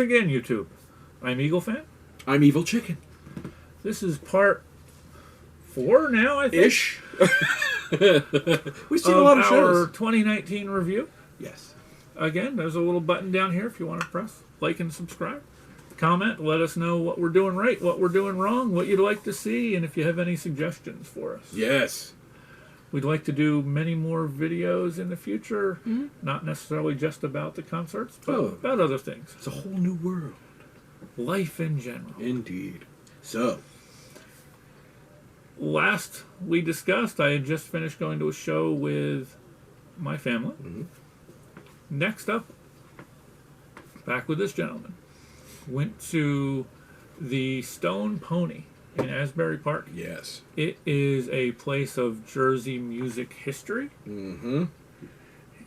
again, YouTube. I'm EagleFan. I'm Evil Chicken. This is part 4 now, I think. Ish. We've seen a lot of shows. Our 2019 review. Yes. Again, there's a little button down here if you want to press like and subscribe. Comment, let us know what we're doing right, what we're doing wrong, what you'd like to see, and if you have any suggestions for us. Yes. We'd like to do many more videos in the future, not necessarily just about the concerts, but about other things. It's a whole new world. Life in general. Indeed. So, last we discussed, I had just finished going to a show with my family. Next up, back with this gentleman. Went to the Stone Pony in Asbury Park. yes. It is a place of Jersey music history. Mm-hmm.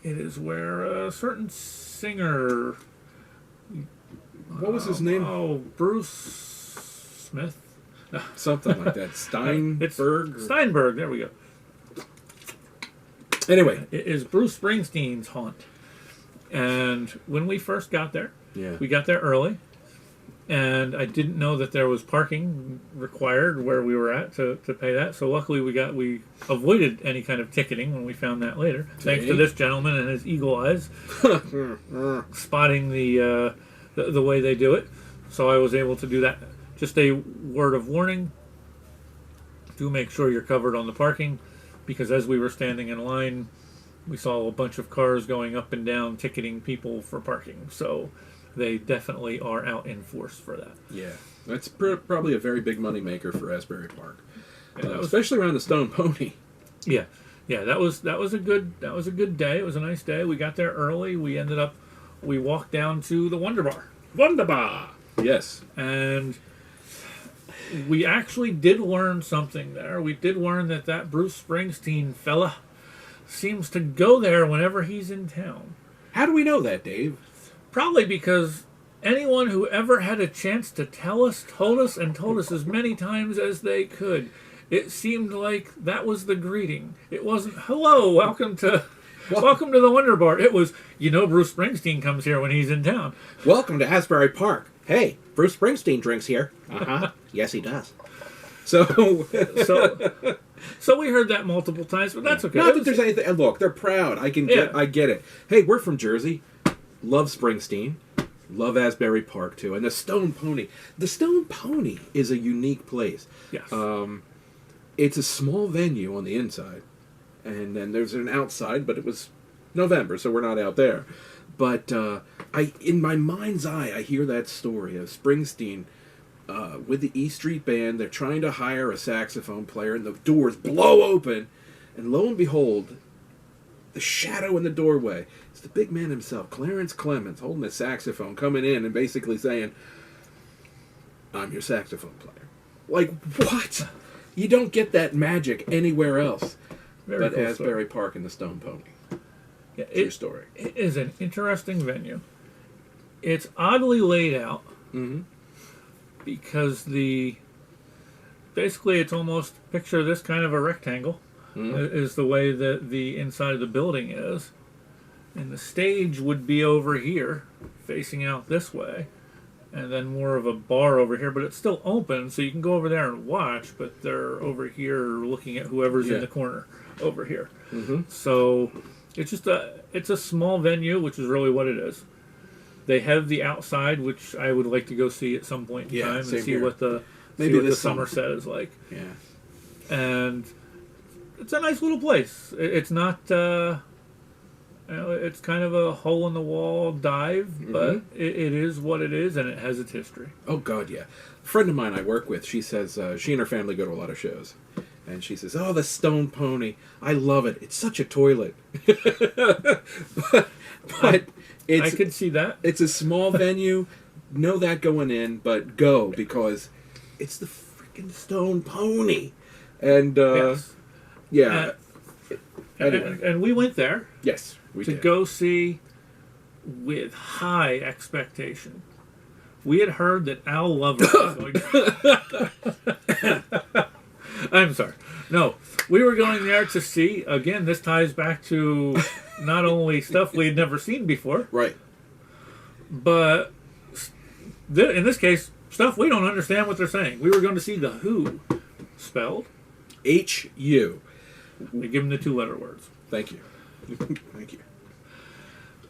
It is where a certain singer... What was his name? Oh, Bruce Smith. Something like that. Steinberg? Steinberg, there we go. Anyway. It is Bruce Springsteen's haunt. And when we first got there, we got there early. And I didn't know that there was parking required where we were at to pay that. So luckily we avoided any kind of ticketing when we found that later. Thanks to this gentleman and his eagle eyes spotting the way they do it. So I was able to do that. Just a word of warning. Do make sure you're covered on the parking, because as we were standing in line, we saw a bunch of cars going up and down ticketing people for parking. So they definitely are out in force for that. Yeah, that's probably a very big money maker for Asbury Park, Yeah, especially around the Stone Pony. Yeah, that was a good day. It was a nice day. We got there early. We walked down to the Wonder Bar. Wonder Bar. Yes, and we actually did learn something there. We did learn that Bruce Springsteen fella seems to go there whenever he's in town. How do we know that, Dave? Probably because anyone who ever had a chance to tell us told us as many times as they could. It seemed like that was the greeting. It wasn't, hello, welcome to the Wonder Bar. It was, Bruce Springsteen comes here when he's in town. Welcome to Asbury Park. Hey, Bruce Springsteen drinks here. Uh-huh. Yes, he does. So we heard that multiple times, but that's okay. Not that there's anything. And look, they're proud. I get it. Hey, we're from Jersey. Love Springsteen. Love Asbury Park too. And the Stone Pony. The Stone Pony is a unique place. Yes. It's a small venue on the inside, and then there's an outside. But it was November, so we're not out there. But in my mind's eye, I hear that story of Springsteen with the E Street Band. They're trying to hire a saxophone player, and the doors blow open, and lo and behold, the shadow in the doorway is the big man himself, Clarence Clemens, holding a saxophone, coming in and basically saying, "I'm your saxophone player." Like, what? You don't get that magic anywhere else but cool Asbury Park and the Stone Pony. Yeah, True story. It is an interesting venue. It's oddly laid out because basically it's almost, picture this kind of a rectangle is the way that the inside of the building is. And the stage would be over here, facing out this way. And then more of a bar over here, but it's still open, so you can go over there and watch, but they're over here looking at whoever's in the corner over here. So it's just it's a small venue, which is really what it is. They have the outside, which I would like to go see at some point in time and see here. what the summer set is like. Yeah. And it's a nice little place. It's not it's kind of a hole in the wall dive, but it is what it is, and it has its history. Oh God, yeah. A friend of mine I work with, she says she and her family go to a lot of shows. And she says, "Oh, the Stone Pony, I love it. It's such a toilet." but I could see that. It's a small venue. Know that going in, but go because it's the freaking Stone Pony. And yes. Yeah. Anyway. And we went there. Yes, we did. Go see with high expectation. We had heard that Al Lover was going to... I'm sorry. No, we were going there to see, again, this ties back to not only stuff we had never seen before, right, but In this case, stuff we don't understand what they're saying. We were going to see the Who, spelled H-U. They give them the 2-letter words. Thank you. Thank you.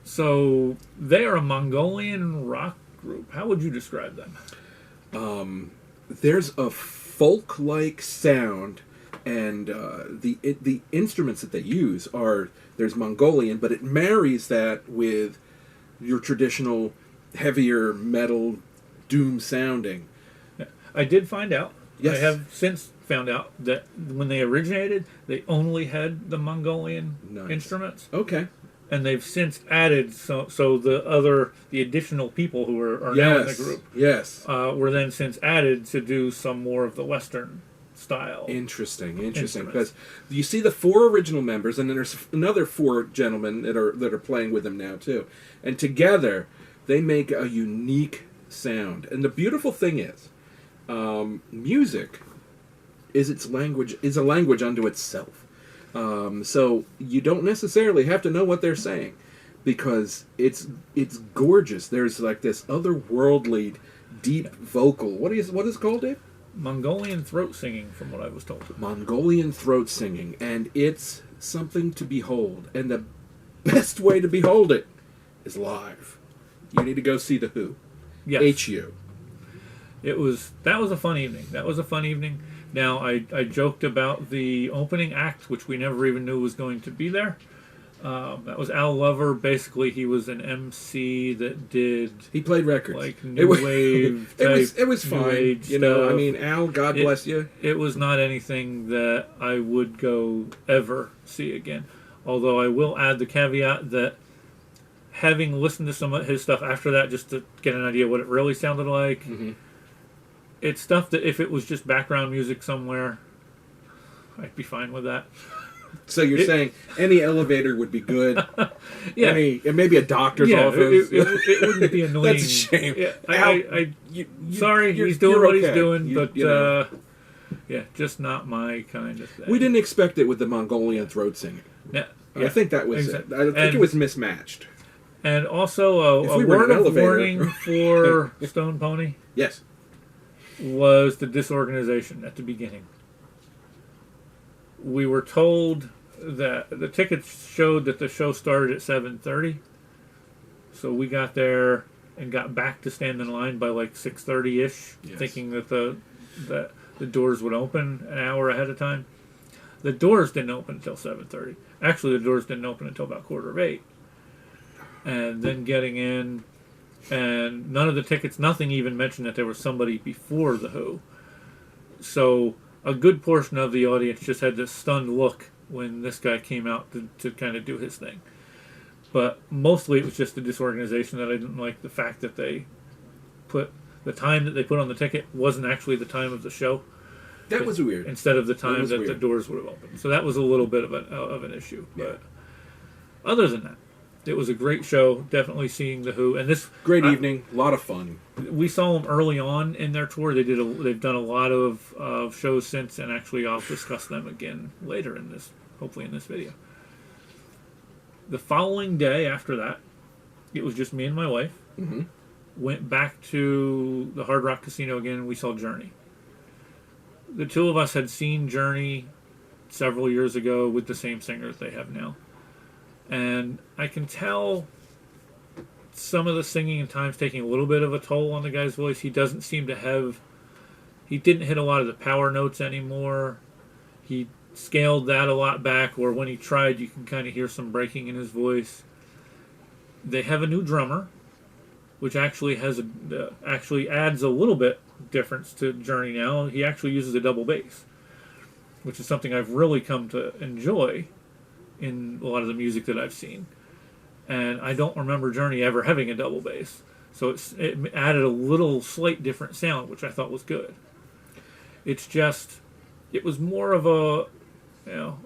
So they are a Mongolian rock group. How would you describe them? There's a folk-like sound, and the instruments that they use there's Mongolian, but it marries that with your traditional heavier metal doom sounding. I did find out. Yes. I have since found out that when they originated, they only had the Mongolian instruments. Okay. And they've since added so the additional people who are now in the group were then since added to do some more of the Western style. Interesting. Because you see the 4 original members, and then there's another 4 gentlemen that are playing with them now too, and together they make a unique sound. And the beautiful thing is, music is a language unto itself. So you don't necessarily have to know what they're saying, because it's gorgeous. There's like this otherworldly, deep vocal. What is it called, Dave? Mongolian throat singing, from what I was told. Mongolian throat singing, and it's something to behold. And the best way to behold it is live. You need to go see the Who. Yes. H-U. That was a fun evening. Now, I joked about the opening act, which we never even knew was going to be there. That was Al Lover. Basically, he was an MC that did... He played records. Like new wave type. It was fine. You know, I mean, Al, God bless you. It was not anything that I would go ever see again. Although I will add the caveat that having listened to some of his stuff after that, just to get an idea what it really sounded like... Mm-hmm. It's stuff that if it was just background music somewhere, I'd be fine with that. So you're saying any elevator would be good? Yeah. Maybe a doctor's office? It wouldn't be annoying. That's a shame. Yeah, sorry, he's doing what he's doing, but yeah, just not my kind of thing. We didn't expect it with the Mongolian throat singing. Yeah. I think that was it. I think it was mismatched. And also a word of warning for Stone Pony. Yes. Was the disorganization at the beginning. We were told that the tickets showed that the show started at 7:30, so we got there and got back to stand in line by like 6:30ish, thinking that the doors would open an hour ahead of time. The doors didn't open until 7:30. Actually, the doors didn't open until about 7:45. And then getting in. And none of the tickets, nothing even mentioned that there was somebody before the Who. So a good portion of the audience just had this stunned look when this guy came out to kind of do his thing. But mostly it was just the disorganization that I didn't like. The fact that they put the time that they put on the ticket wasn't actually the time of the show. That was weird. Instead of the time that the doors would have opened. So that was a little bit of an issue. But other than that, it was a great show. Definitely seeing the Who, and this great evening, a lot of fun. We saw them early on in their tour. They've done a lot of shows since, and actually I'll discuss them again later in this, hopefully in this video. The following day after that, it was just me and my wife. Mm-hmm. Went back to the Hard Rock Casino again, and we saw Journey. The two of us had seen Journey several years ago with the same singer that they have now. And I can tell some of the singing at times taking a little bit of a toll on the guy's voice. He doesn't seem to have... He didn't hit a lot of the power notes anymore. He scaled that a lot back, where when he tried, you can kind of hear some breaking in his voice. They have a new drummer, which actually actually adds a little bit difference to Journey now. He actually uses a double bass, which is something I've really come to enjoy in a lot of the music that I've seen. And I don't remember Journey ever having a double bass. So it added a little slight different sound, which I thought was good. It's just, it was more of a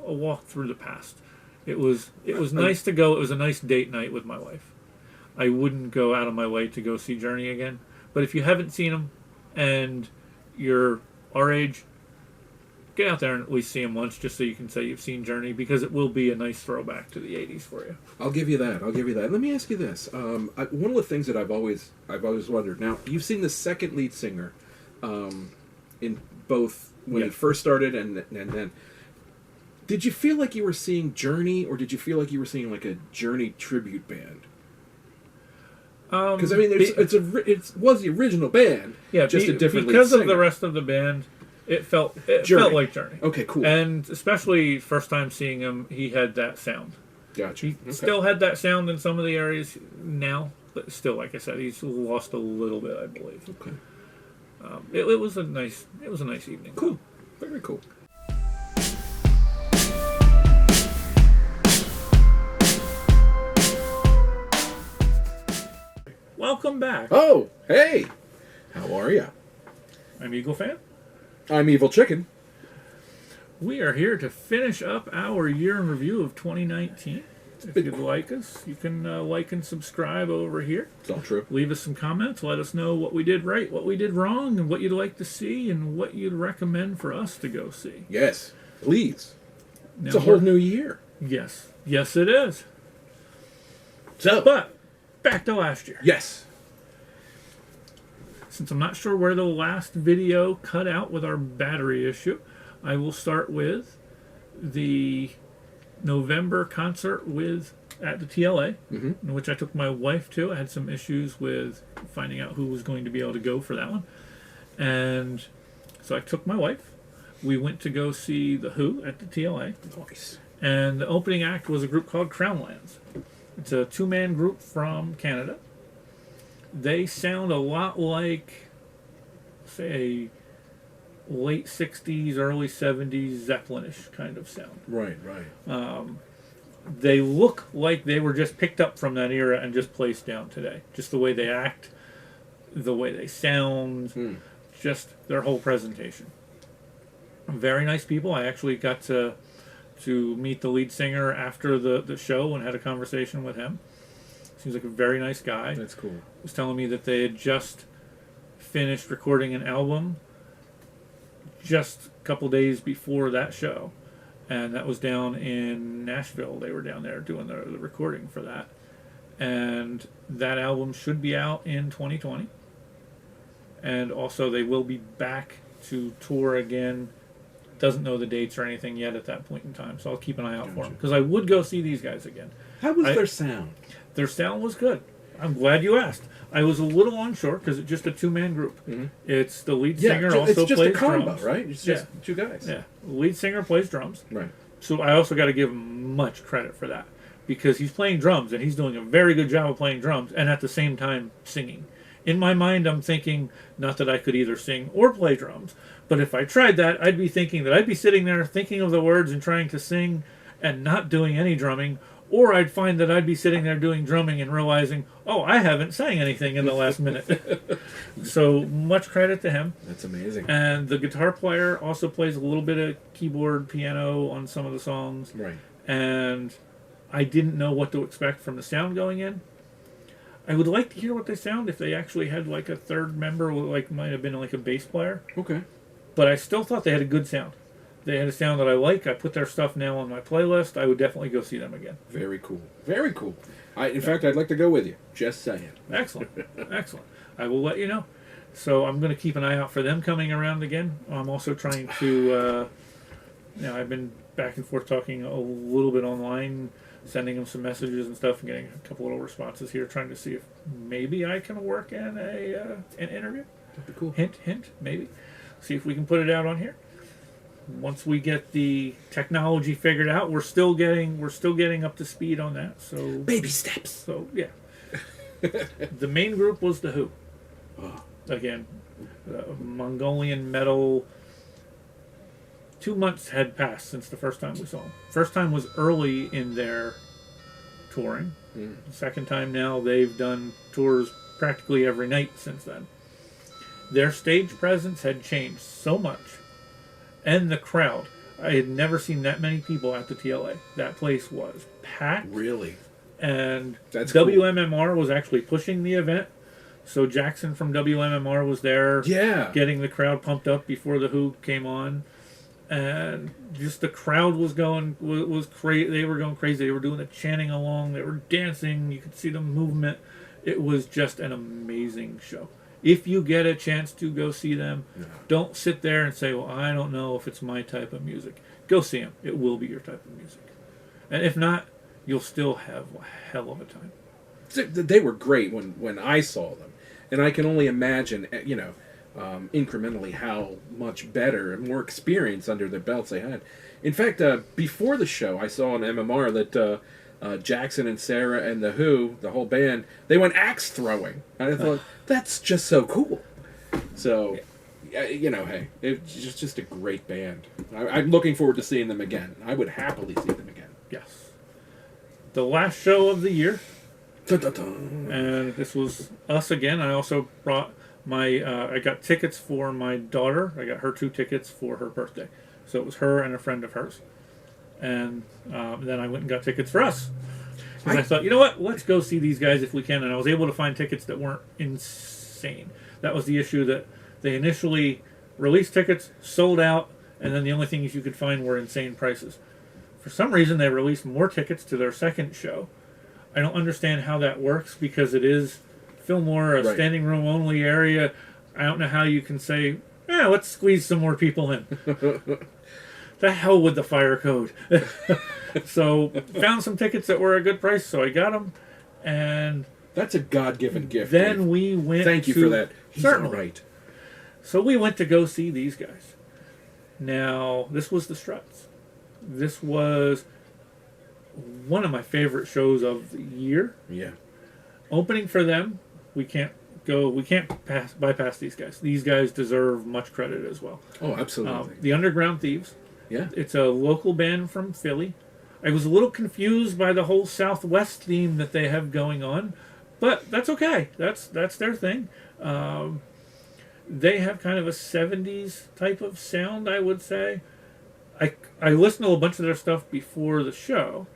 walk through the past. It was nice to go. It was a nice date night with my wife. I wouldn't go out of my way to go see Journey again. But if you haven't seen them and you're our age, get out there and at least see them once, just so you can say you've seen Journey, because it will be a nice throwback to the '80s for you. I'll give you that. Let me ask you this. One of the things that I've always wondered. Now, you've seen the second lead singer in both when he first started and then. Did you feel like you were seeing Journey, or did you feel like you were seeing like a Journey tribute band? Because I mean, it was the original band, just a different lead because singer. of the rest of the band. It felt like Journey. Okay, cool. And especially first time seeing him, he had that sound. Gotcha. He still had that sound in some of the areas now, but still, like I said, he's lost a little bit, I believe. Okay. It was a nice evening. Cool. Very cool. Welcome back. Oh, hey. How are you? I'm EagleFan. I'm Evil Chicken. We are here to finish up our year in review of 2019. If you'd like us, you can like and subscribe over here. It's all true. Leave us some comments. Let us know what we did right, what we did wrong, and what you'd like to see, and what you'd recommend for us to go see. Yes, please. Now, it's a whole new year. Yes, it is. But back to last year. Yes. Since I'm not sure where the last video cut out with our battery issue, I will start with the November concert at the TLA, in which I took my wife to. I had some issues with finding out who was going to be able to go for that one. And so I took my wife. We went to go see The Who at the TLA. Nice. And the opening act was a group called Crownlands. It's a two-man group from Canada. They sound a lot like, say, late 60s, early 70s Zeppelin-ish kind of sound. Right. They look like they were just picked up from that era and just placed down today. Just the way they act, the way they sound, just their whole presentation. Very nice people. I actually got to meet the lead singer after the show and had a conversation with him. Seems like a very nice guy. That's cool. He was telling me that they had just finished recording an album just a couple days before that show. And that was down in Nashville. They were down there doing the recording for that. And that album should be out in 2020. And also they will be back to tour again. Doesn't know the dates or anything yet at that point in time. So I'll keep an eye out for them. Because I would go see these guys again. How was their sound? Their sound was good. I'm glad you asked. I was a little unsure because it's just a two-man group. It's the lead singer also it's just plays a combo, drums. right? It's just two guys. Yeah, the lead singer plays drums. Right. So I also got to give him much credit for that because he's playing drums and he's doing a very good job of playing drums and at the same time singing. In my mind, I'm thinking not that I could either sing or play drums, but if I tried that, I'd be thinking that I'd be sitting there thinking of the words and trying to sing and not doing any drumming. Or I'd find that I'd be sitting there doing drumming and realizing, oh, I haven't sang anything in the last minute. So much credit to him. That's amazing. And the guitar player also plays a little bit of keyboard, piano on some of the songs. Right. And I didn't know what to expect from the sound going in. I would like to hear what they sound if they actually had like a third member, like might have been like a bass player. Okay. But I still thought they had a good sound. They had a sound that I like. I put their stuff now on my playlist. I would definitely go see them again. Very cool. Very cool. In fact, I'd like to go with you. Just saying. Excellent. Excellent. I will let you know. So I'm going to keep an eye out for them coming around again. I'm also trying to, I've been back and forth talking a little bit online, sending them some messages and stuff, and getting a couple little responses here, trying to see if maybe I can work in an interview. That'd be cool. Hint, maybe. See if we can put it out on here. Once we get the technology figured out, we're still getting up to speed on that. So baby steps. So yeah, the main group was the Who. Oh. Again, Mongolian metal. 2 months had passed since the first time we saw them. First time was early in their touring. The second time now they've done tours practically every night since then. Their stage presence had changed so much. And the crowd. I had never seen that many people at the TLA. That place was packed. Really? And That's WMMR cool. was actually pushing the event. So Jackson from WMMR was there getting the crowd pumped up before the Who came on. and just the crowd was crazy. They were going crazy. They were doing the chanting along. They were dancing. You could see the movement. It was just an amazing show. If you get a chance to go see them, don't sit there and say, well, I don't know if it's my type of music. Go see them. It will be your type of music. And if not, you'll still have a hell of a time. They were great when I saw them. And I can only imagine, incrementally how much better and more experience under their belts they had. In fact, before the show, I saw on MMR that Jackson and Sarah and the Who, the whole band, they went axe throwing. And I thought, that's just so cool. So, hey, it's just a great band. I'm looking forward to seeing them again. I would happily see them again. Yes. The last show of the year. Dun-dun-dun. And this was us again. I also brought I got tickets for my daughter. I got her 2 tickets for her birthday. So it was her and a friend of hers. And then I went and got tickets for us. Because I thought, you know what? Let's go see these guys if we can. And I was able to find tickets that weren't insane. That was the issue, that they initially released tickets, sold out, and then the only things you could find were insane prices. For some reason, they released more tickets to their second show. I don't understand how that works, because it is Fillmore, a standing room only area. I don't know how you can say, let's squeeze some more people in. The hell with the fire code. So found some tickets that were a good price, so I got them. And that's a God-given gift. Then Dave. we went Thank you for that. He's certainly. All right. So we went to go see these guys. Now, this was the Struts. This was one of my favorite shows of the year. Yeah. Opening for them, we can't bypass these guys. These guys deserve much credit as well. Oh, absolutely. The Underground Thieves. Yeah. It's a local band from Philly. I was a little confused by the whole Southwest theme that they have going on, but that's okay. That's their thing. They have kind of a 70s type of sound, I would say. I listened to a bunch of their stuff before the show,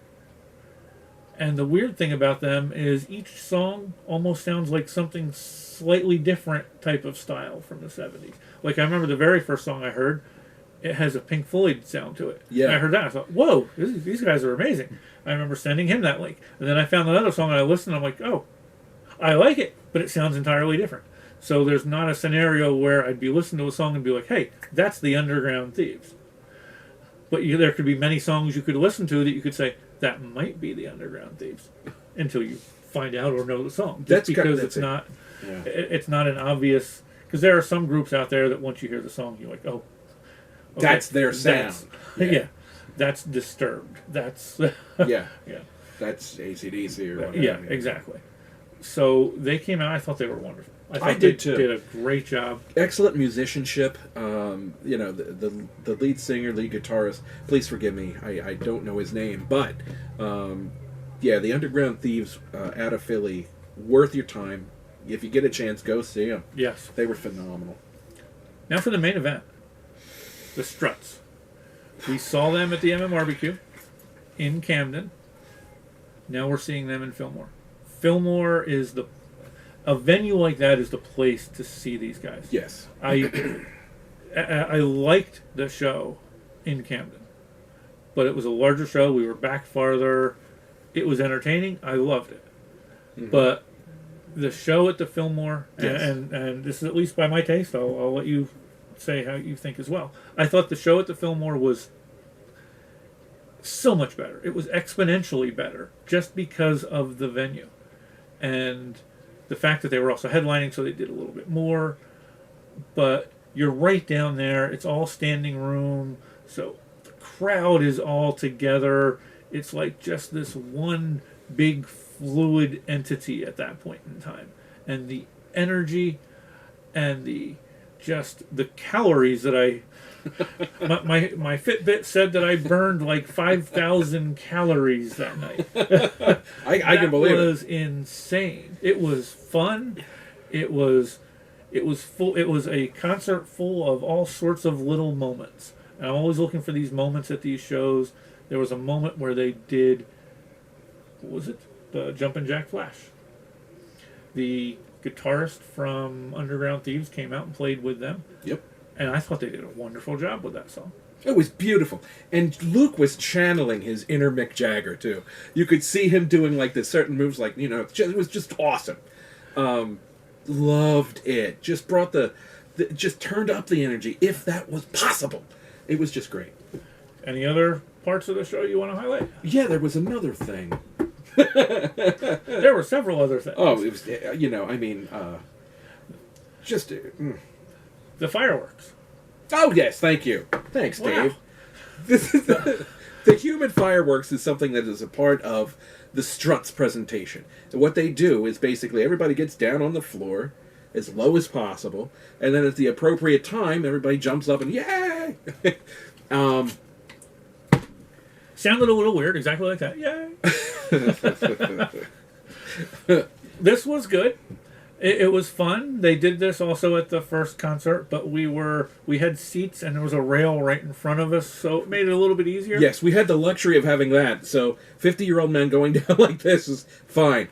and the weird thing about them is each song almost sounds like something slightly different type of style from the 70s. Like, I remember the very first song I heard, it has a Pink Floyd sound to it. Yeah. And I heard that, I thought, whoa, these guys are amazing. I remember sending him that link. And then I found another song and I listened, and I'm like, oh, I like it, but it sounds entirely different. So there's not a scenario where I'd be listening to a song and be like, hey, that's the Underground Thieves. But there could be many songs you could listen to that you could say, that might be the Underground Thieves, until you find out or know the song. Just because it's not an obvious... Because there are some groups out there that once you hear the song, you're like, oh, okay, that's their sound. Yeah. That's Disturbed. That's... yeah. Yeah. That's AC/DC or whatever. Yeah, exactly. So they came out, I thought they were wonderful. I did too. Did a great job. Excellent musicianship. The lead singer, lead guitarist. Please forgive me, I don't know his name, but the Underground Thieves out of Philly, worth your time. If you get a chance, go see them. Yes, they were phenomenal. Now for the main event, the Struts. We saw them at the MMRBQ in Camden. Now we're seeing them in Fillmore. Fillmore is a venue like that is the place to see these guys. Yes. I liked the show in Camden, but it was a larger show. We were back farther. It was entertaining. I loved it. Mm-hmm. But the show at the Fillmore, yes. and this is at least by my taste, I'll let you say how you think as well. I thought the show at the Fillmore was so much better. It was exponentially better just because of the venue. And the fact that they were also headlining, so they did a little bit more. But you're right down there. It's all standing room. So the crowd is all together. It's like just this one big fluid entity at that point in time. And the energy and the calories that my Fitbit said that I burned like 5,000 calories that night. I can believe it. It was insane. It was fun. It was full. It was a concert full of all sorts of little moments. And I'm always looking for these moments at these shows. There was a moment where they did, what was it? The Jumpin' Jack Flash. The guitarist from Underground Thieves came out and played with them. Yep. And I thought they did a wonderful job with that song. It was beautiful. And Luke was channeling his inner Mick Jagger, too. You could see him doing, like, the certain moves, like, it was just awesome. Loved it. Just brought just turned up the energy, if that was possible. It was just great. Any other parts of the show you want to highlight? Yeah, there was another thing. There were several other things. Oh, it was, just... The fireworks. Oh, yes, thank you. Thanks, Dave. Wow. The human fireworks is something that is a part of the Struts presentation. And what they do is basically everybody gets down on the floor as low as possible, and then at the appropriate time, everybody jumps up and yay! Sounded a little weird, exactly like that. Yay! This was good. It was fun. They did this also at the first concert, but we had seats and there was a rail right in front of us, so it made it a little bit easier. Yes, we had the luxury of having that. So 50-year-old men going down like this is fine.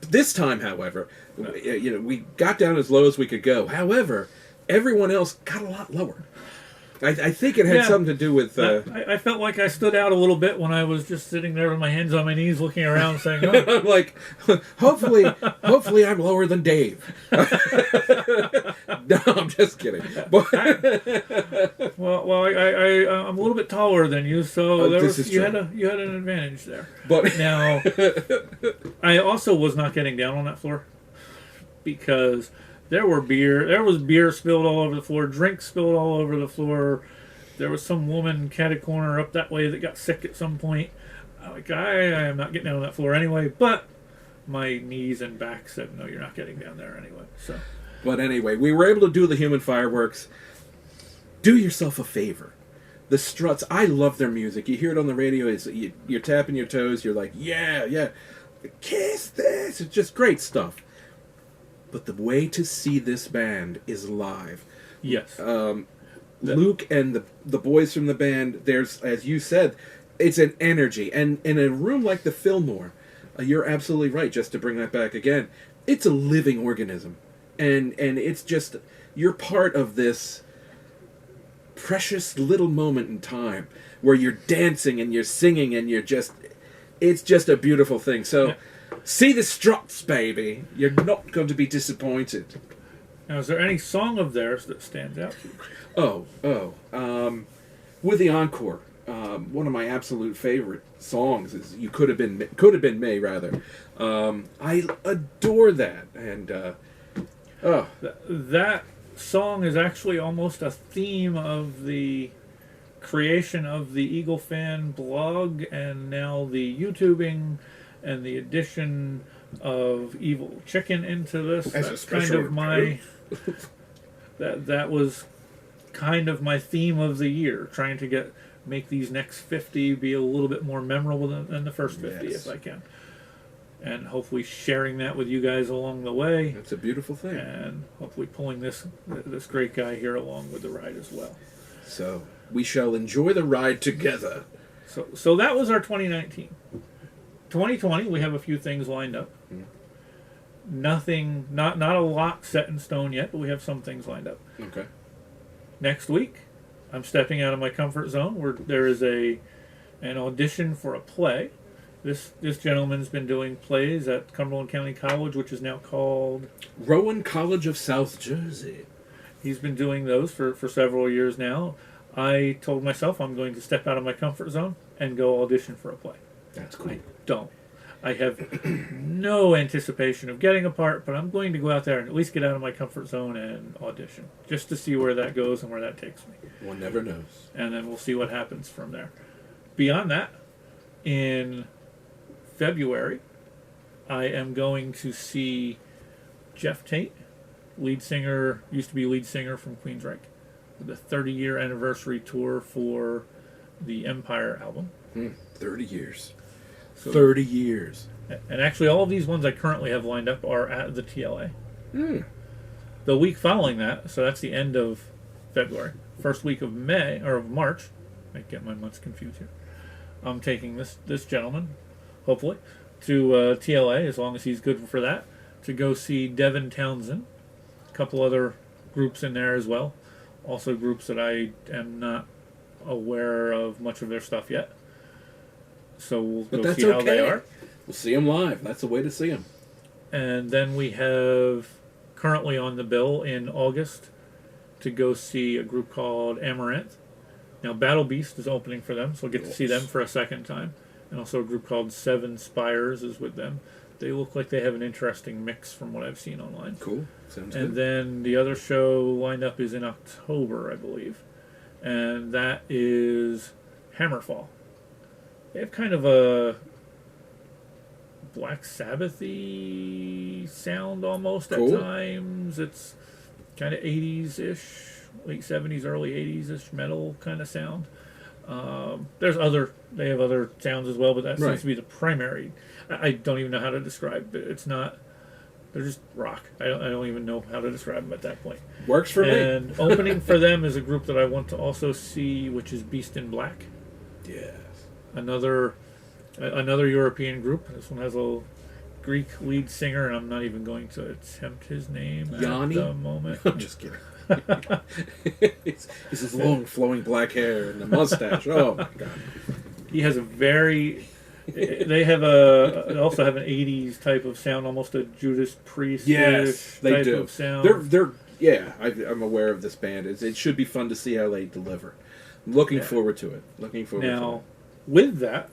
This time, however, we got down as low as we could go. However, everyone else got a lot lower. I think it had something to do with... I felt like I stood out a little bit when I was just sitting there with my hands on my knees looking around saying, oh. I'm like, hopefully I'm lower than Dave. No, I'm just kidding. Well, I'm a little bit taller than you, so you had an advantage there. But now, I also was not getting down on that floor because... There was beer spilled all over the floor, drinks spilled all over the floor. There was some woman catty corner up that way that got sick at some point. I am not getting down on that floor anyway, but my knees and back said, no, you're not getting down there anyway. So, but anyway, we were able to do the human fireworks. Do yourself a favor. The Struts, I love their music. You hear it on the radio, you're tapping your toes, you're like, yeah, kiss this. It's just great stuff. But the way to see this band is live. Yes. Luke and the boys from the band, there's, as you said, it's an energy. And in a room like the Fillmore, you're absolutely right, just to bring that back again, it's a living organism. And it's just, you're part of this precious little moment in time where you're dancing and you're singing and it's just a beautiful thing. So... Yeah. See the Struts, baby. You're not going to be disappointed. Now, is there any song of theirs that stands out to you? With the encore, one of my absolute favorite songs is "You Could Have Been Me." Rather, I adore that, and that song is actually almost a theme of the creation of the EagleFan blog, and now the YouTubing. And the addition of Evil Chicken into this, that's kind of my that was kind of my theme of the year, trying to make these next 50 be a little bit more memorable than the first 50 if I can. And hopefully sharing that with you guys along the way. That's a beautiful thing. And hopefully pulling this great guy here along with the ride as well. So we shall enjoy the ride together. So that was our 2019. 2020, we have a few things lined up. Nothing, not a lot set in stone yet, but we have some things lined up. Okay. Next week, I'm stepping out of my comfort zone where there is an audition for a play. This gentleman's been doing plays at Cumberland County College, which is now called Rowan College of South Jersey. He's been doing those for several years now. I told myself I'm going to step out of my comfort zone and go audition for a play. That's cool. I have no anticipation of getting a part, but I'm going to go out there and at least get out of my comfort zone and audition, just to see where that goes and where that takes me. One never knows. And then we'll see what happens from there. Beyond that, in February, I am going to see Jeff Tate, used to be lead singer from Queensryche, the 30-year anniversary tour for the Empire album. 30 years. So, 30 years. And actually, all of these ones I currently have lined up are at the TLA. The week following that, so that's the end of February, first week of March, I get my months confused here, I'm taking this gentleman, hopefully, to TLA, as long as he's good for that, to go see Devin Townsend, a couple other groups in there as well. Also groups that I am not aware of much of their stuff yet. So we'll go see how they are. We'll see them live. That's the way to see them. And then we have currently on the bill in August to go see a group called Amaranth. Now, Battle Beast is opening for them, so we'll get to see them for a second time. And also a group called Seven Spires is with them. They look like they have an interesting mix from what I've seen online. Cool. Sounds good. And then the other show lineup is in October, I believe. And that is Hammerfall. They have kind of a Black Sabbath-y sound almost at times. It's kind of 80s-ish. Late 70s, early 80s-ish metal kind of sound. They have other sounds as well, but that seems to be the primary. I don't even know how to describe it. It's not, they're just rock. I don't even know how to describe them at that point. Works for me. And opening for them is a group that I want to also see, which is Beast in Black. Yes. Another European group. This one has a Greek lead singer, and I'm not even going to attempt his name Yanni? at the moment. I'm just kidding. It's his long flowing black hair and the mustache. Oh my god! He has a very. They also have an '80s type of sound, almost a Judas Priest. Yes, they type do. Of sound. They're yeah. I'm aware of this band. It should be fun to see how they deliver. Looking forward to it. Now, with that,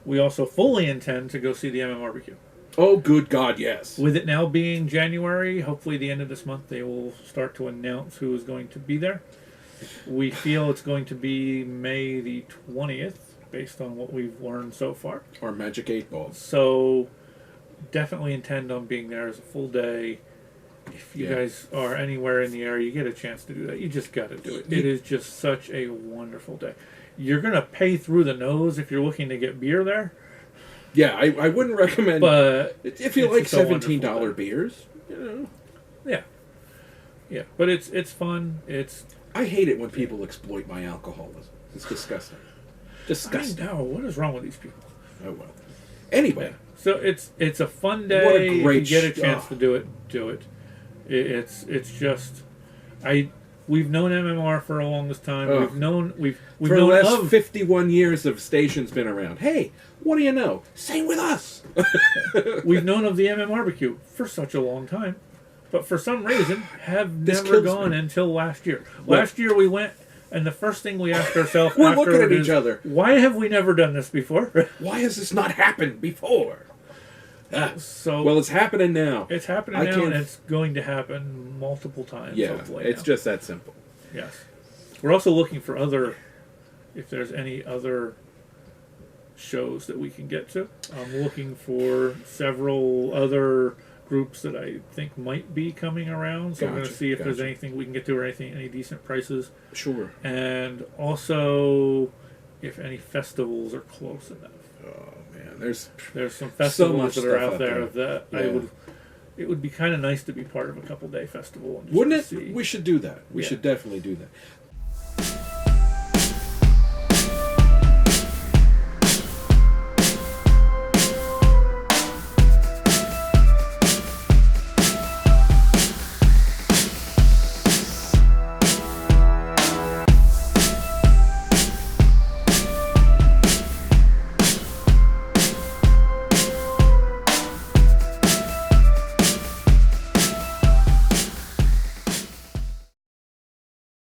we also fully intend to go see the MMRBQ. Oh, good God, yes. With it now being January, hopefully the end of this month, they will start to announce who is going to be there. We feel it's going to be May the 20th, based on what we've learned so far. Our Magic 8 Balls. So, definitely intend on being there as a full day. If you guys are anywhere in the area, you get a chance to do that. You just got to do it. It is just such a wonderful day. You're going to pay through the nose if you're looking to get beer there. Yeah, I wouldn't recommend. But if you like $17 beers, yeah. But it's fun. I hate it when people exploit my alcoholism. It's disgusting. Disgusting. I know. What is wrong with these people? Oh well. Anyway, so it's a fun day. What a great if you get a chance to do it. Do it. It's just we've known MMR for a longest time. Oh. We've known for the last 51 years of stations been around. Hey, what do you know? Same with us. We've known of the MMRBQ for such a long time, but for some reason have never gone until last year. Last year we went, and the first thing we asked ourselves we're after looking at each other. Why have we never done this before? Why has this not happened before? Well, it's happening now. It's happening now, and it's going to happen multiple times. Yeah, hopefully it's just that simple. Yes. We're also looking for if there's any other shows that we can get to. I'm looking for several other groups that I think might be coming around. So I'm going to see if there's anything we can get to or any decent prices. Sure. And also if any festivals are close enough. Oh man, there's some festivals that are out there that it would be kind of nice to be part of a couple-day festival. And Wouldn't it? see. We should do that. We should definitely do that.